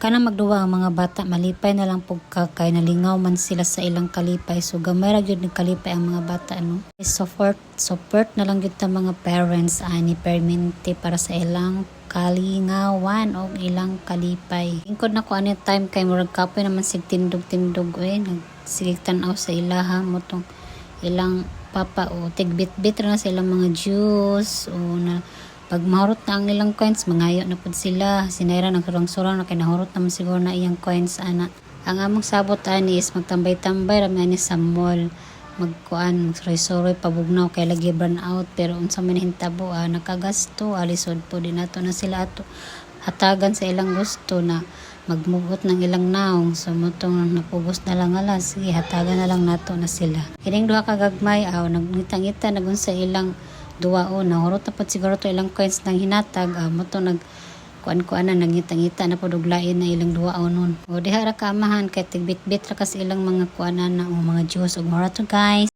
Kana magduwa ang mga bata, malipay na lang pug kay nalingaw man sila sa ilang kalipay. So gamay ra gyud ni kalipay ang mga bata no. Support na lang gyud ta mga parents ani perminti para sa ilang kalingawan o ilang kalipay. Ingkod na ko ani time kay murag kapoy naman sig tindog-tindog nagsigig tan-aw sa ilaha mo tong ilang papa o tigbit-bit ra na sa ilang mga juice o na pag mahurot na ang ilang coins, mangayo na pud sila. Sinayra nagsurang-surang na kay nahurot naman siguro na iyang coins ana. Ang among sabot ani is magtambay-tambay ra ani sa mall. Magkuan, suroy-suroy pabugnaw kay lagi burn out pero unsa man hintabo nakagasto alisod po din nato na sila ato hatagan sa ilang gusto na magmugot ng ilang naong so motong napugos na lang alas sige hatagan na lang nato na sila kining duha ka gagmay nagngita-ngita nagun sa ilang duwao na hurot na pud siguro to ilang coins nang hinatag moto nag kuan-kuan na nagngita-ngita na pud og lain na ilang duwao nun o diha ra ka amahan kay tigbit-bit ra kas ilang mga kuanan na o mga juice ug mora to guys.